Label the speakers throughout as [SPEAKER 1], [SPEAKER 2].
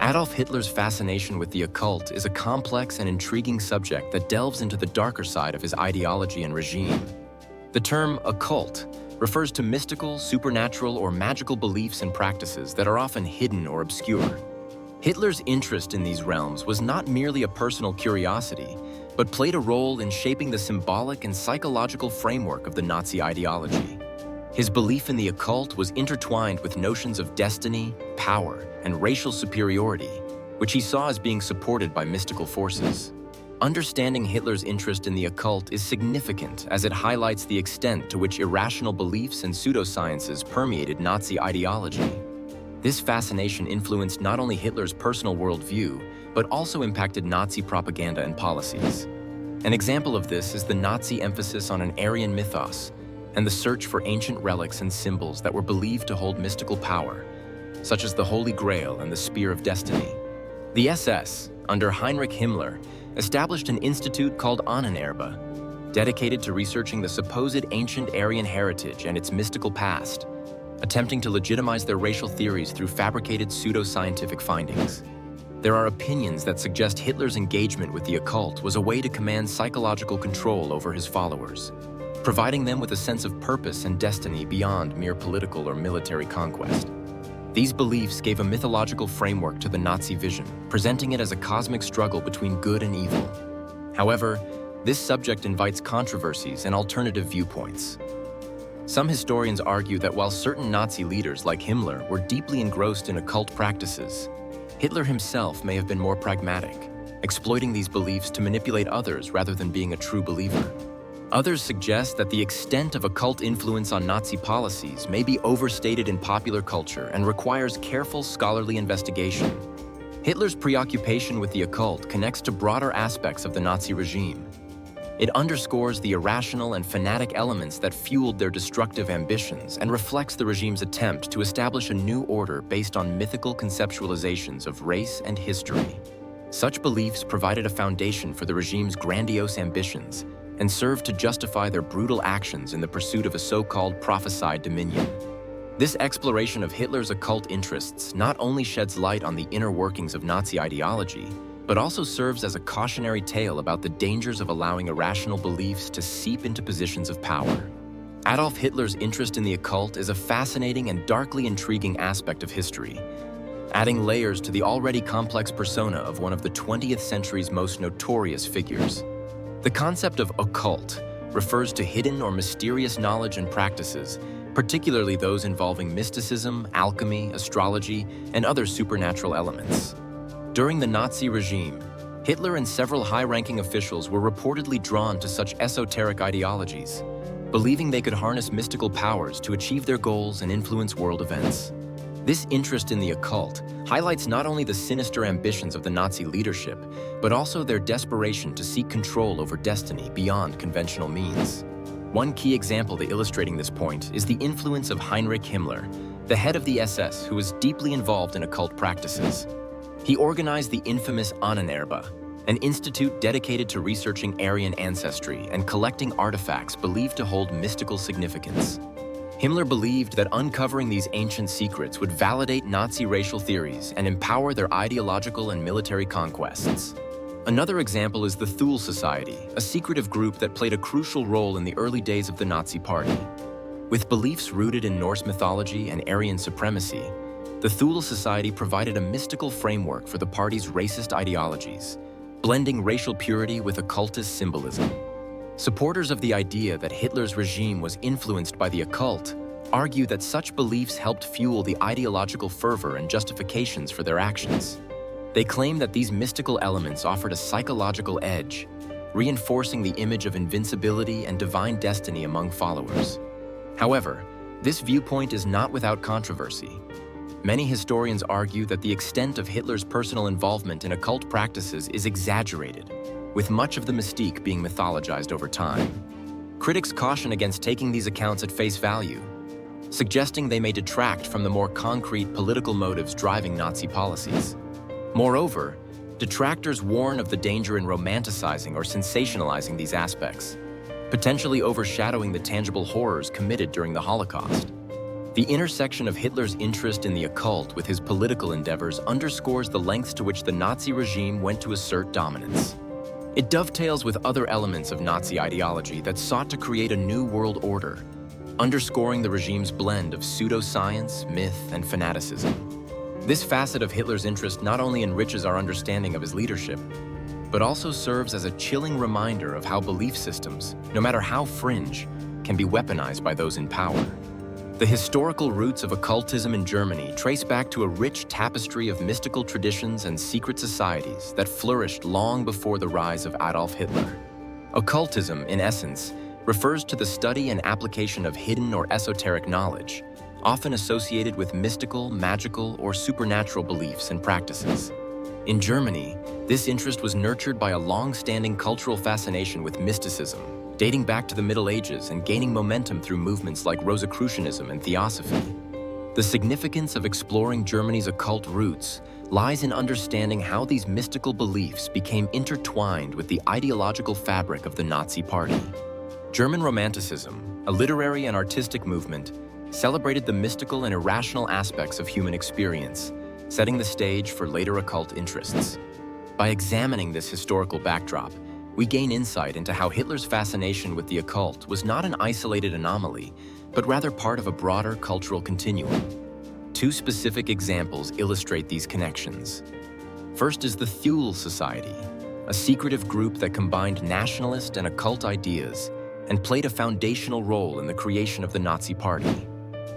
[SPEAKER 1] Adolf Hitler's fascination with the occult is a complex and intriguing subject that delves into the darker side of his ideology and regime. The term occult refers to mystical, supernatural, or magical beliefs and practices that are often hidden or obscure. Hitler's interest in these realms was not merely a personal curiosity, but played a role in shaping the symbolic and psychological framework of the Nazi ideology. His belief in the occult was intertwined with notions of destiny, power, and racial superiority, which he saw as being supported by mystical forces. Understanding Hitler's interest in the occult is significant as it highlights the extent to which irrational beliefs and pseudosciences permeated Nazi ideology. This fascination influenced not only Hitler's personal worldview, but also impacted Nazi propaganda and policies. An example of this is the Nazi emphasis on an Aryan mythos and the search for ancient relics and symbols that were believed to hold mystical power, such as the Holy Grail and the Spear of Destiny. The SS, under Heinrich Himmler, established an institute called Ahnenerbe, dedicated to researching the supposed ancient Aryan heritage and its mystical past, attempting to legitimize their racial theories through fabricated pseudoscientific findings. There are opinions that suggest Hitler's engagement with the occult was a way to command psychological control over his followers, providing them with a sense of purpose and destiny beyond mere political or military conquest. These beliefs gave a mythological framework to the Nazi vision, presenting it as a cosmic struggle between good and evil. However, this subject invites controversies and alternative viewpoints. Some historians argue that while certain Nazi leaders like Himmler were deeply engrossed in occult practices, Hitler himself may have been more pragmatic, exploiting these beliefs to manipulate others rather than being a true believer. Others suggest that the extent of occult influence on Nazi policies may be overstated in popular culture and requires careful scholarly investigation. Hitler's preoccupation with the occult connects to broader aspects of the Nazi regime. It underscores the irrational and fanatic elements that fueled their destructive ambitions and reflects the regime's attempt to establish a new order based on mythical conceptualizations of race and history. Such beliefs provided a foundation for the regime's grandiose ambitions and served to justify their brutal actions in the pursuit of a so-called prophesied dominion. This exploration of Hitler's occult interests not only sheds light on the inner workings of Nazi ideology, but also serves as a cautionary tale about the dangers of allowing irrational beliefs to seep into positions of power. Adolf Hitler's interest in the occult is a fascinating and darkly intriguing aspect of history, adding layers to the already complex persona of one of the 20th century's most notorious figures. The concept of occult refers to hidden or mysterious knowledge and practices, particularly those involving mysticism, alchemy, astrology, and other supernatural elements. During the Nazi regime, Hitler and several high-ranking officials were reportedly drawn to such esoteric ideologies, believing they could harness mystical powers to achieve their goals and influence world events. This interest in the occult highlights not only the sinister ambitions of the Nazi leadership, but also their desperation to seek control over destiny beyond conventional means. One key example to illustrating this point is the influence of Heinrich Himmler, the head of the SS who was deeply involved in occult practices. He organized the infamous Ahnenerbe, an institute dedicated to researching Aryan ancestry and collecting artifacts believed to hold mystical significance. Himmler believed that uncovering these ancient secrets would validate Nazi racial theories and empower their ideological and military conquests. Another example is the Thule Society, a secretive group that played a crucial role in the early days of the Nazi Party. With beliefs rooted in Norse mythology and Aryan supremacy, the Thule Society provided a mystical framework for the party's racist ideologies, blending racial purity with occultist symbolism. Supporters of the idea that Hitler's regime was influenced by the occult argue that such beliefs helped fuel the ideological fervor and justifications for their actions. They claim that these mystical elements offered a psychological edge, reinforcing the image of invincibility and divine destiny among followers. However, this viewpoint is not without controversy. Many historians argue that the extent of Hitler's personal involvement in occult practices is exaggerated, with much of the mystique being mythologized over time. Critics caution against taking these accounts at face value, suggesting they may detract from the more concrete political motives driving Nazi policies. Moreover, detractors warn of the danger in romanticizing or sensationalizing these aspects, potentially overshadowing the tangible horrors committed during the Holocaust. The intersection of Hitler's interest in the occult with his political endeavors underscores the lengths to which the Nazi regime went to assert dominance. It dovetails with other elements of Nazi ideology that sought to create a new world order, underscoring the regime's blend of pseudoscience, myth, and fanaticism. This facet of Hitler's interest not only enriches our understanding of his leadership, but also serves as a chilling reminder of how belief systems, no matter how fringe, can be weaponized by those in power. The historical roots of occultism in Germany trace back to a rich tapestry of mystical traditions and secret societies that flourished long before the rise of Adolf Hitler. Occultism, in essence, refers to the study and application of hidden or esoteric knowledge, often associated with mystical, magical, or supernatural beliefs and practices. In Germany, this interest was nurtured by a long-standing cultural fascination with mysticism, dating back to the Middle Ages and gaining momentum through movements like Rosicrucianism and Theosophy. The significance of exploring Germany's occult roots lies in understanding how these mystical beliefs became intertwined with the ideological fabric of the Nazi Party. German Romanticism, a literary and artistic movement, celebrated the mystical and irrational aspects of human experience, setting the stage for later occult interests. By examining this historical backdrop, we gain insight into how Hitler's fascination with the occult was not an isolated anomaly, but rather part of a broader cultural continuum. Two specific examples illustrate these connections. First is the Thule Society, a secretive group that combined nationalist and occult ideas and played a foundational role in the creation of the Nazi Party.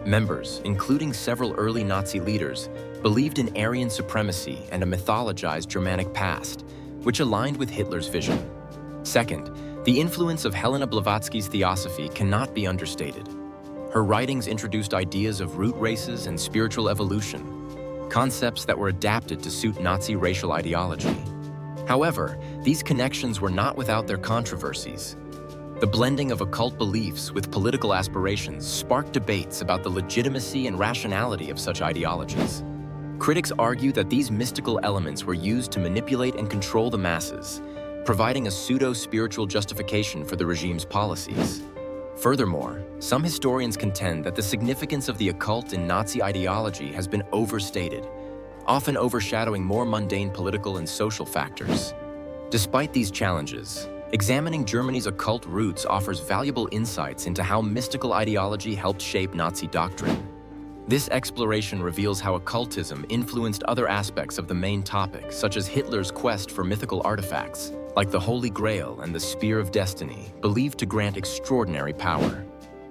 [SPEAKER 1] Members, including several early Nazi leaders, believed in Aryan supremacy and a mythologized Germanic past, which aligned with Hitler's vision. Second, the influence of Helena Blavatsky's theosophy cannot be understated. Her writings introduced ideas of root races and spiritual evolution, concepts that were adapted to suit Nazi racial ideology. However, these connections were not without their controversies. The blending of occult beliefs with political aspirations sparked debates about the legitimacy and rationality of such ideologies. Critics argue that these mystical elements were used to manipulate and control the masses, providing a pseudo-spiritual justification for the regime's policies. Furthermore, some historians contend that the significance of the occult in Nazi ideology has been overstated, often overshadowing more mundane political and social factors. Despite these challenges, examining Germany's occult roots offers valuable insights into how mystical ideology helped shape Nazi doctrine. This exploration reveals how occultism influenced other aspects of the main topic, such as Hitler's quest for mythical artifacts, like the Holy Grail and the Spear of Destiny, believed to grant extraordinary power.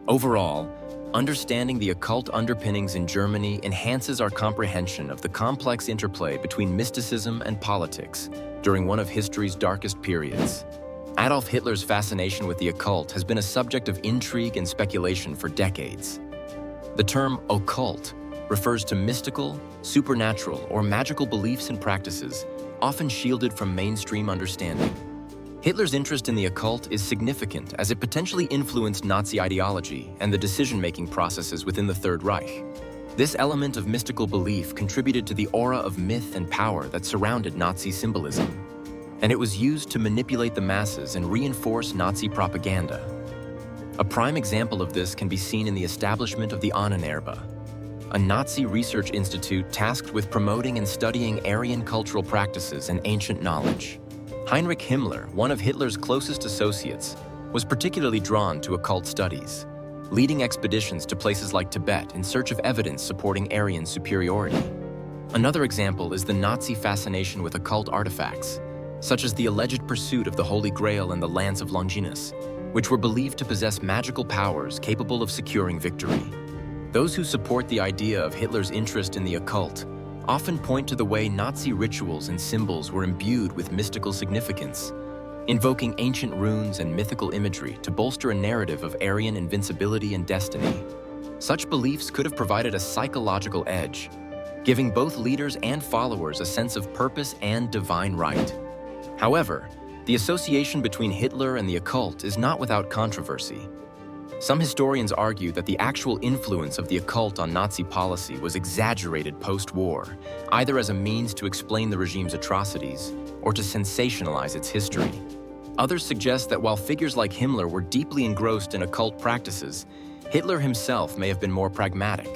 [SPEAKER 1] Overall, understanding the occult underpinnings in Germany enhances our comprehension of the complex interplay between mysticism and politics during one of history's darkest periods. Adolf Hitler's fascination with the occult has been a subject of intrigue and speculation for decades. The term occult refers to mystical, supernatural, or magical beliefs and practices, often shielded from mainstream understanding. Hitler's interest in the occult is significant as it potentially influenced Nazi ideology and the decision-making processes within the Third Reich. This element of mystical belief contributed to the aura of myth and power that surrounded Nazi symbolism, and it was used to manipulate the masses and reinforce Nazi propaganda. A prime example of this can be seen in the establishment of the Ahnenerbe, a Nazi research institute tasked with promoting and studying Aryan cultural practices and ancient knowledge. Heinrich Himmler, one of Hitler's closest associates, was particularly drawn to occult studies, leading expeditions to places like Tibet in search of evidence supporting Aryan superiority. Another example is the Nazi fascination with occult artifacts, such as the alleged pursuit of the Holy Grail and the Lance of Longinus, which were believed to possess magical powers capable of securing victory. Those who support the idea of Hitler's interest in the occult often point to the way Nazi rituals and symbols were imbued with mystical significance, invoking ancient runes and mythical imagery to bolster a narrative of Aryan invincibility and destiny. Such beliefs could have provided a psychological edge, giving both leaders and followers a sense of purpose and divine right. However, the association between Hitler and the occult is not without controversy. Some historians argue that the actual influence of the occult on Nazi policy was exaggerated post-war, either as a means to explain the regime's atrocities or to sensationalize its history. Others suggest that while figures like Himmler were deeply engrossed in occult practices, Hitler himself may have been more pragmatic,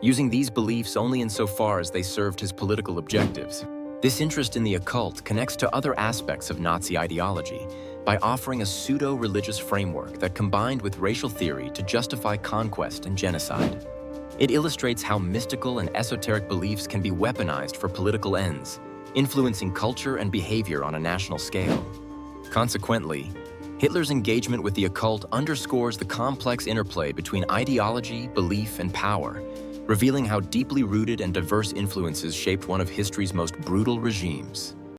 [SPEAKER 1] using these beliefs only insofar as they served his political objectives. This interest in the occult connects to other aspects of Nazi ideology by offering a pseudo-religious framework that combined with racial theory to justify conquest and genocide. It illustrates how mystical and esoteric beliefs can be weaponized for political ends, influencing culture and behavior on a national scale. Consequently, Hitler's engagement with the occult underscores the complex interplay between ideology, belief, and power, revealing how deeply rooted and diverse influences shaped one of history's most brutal regimes.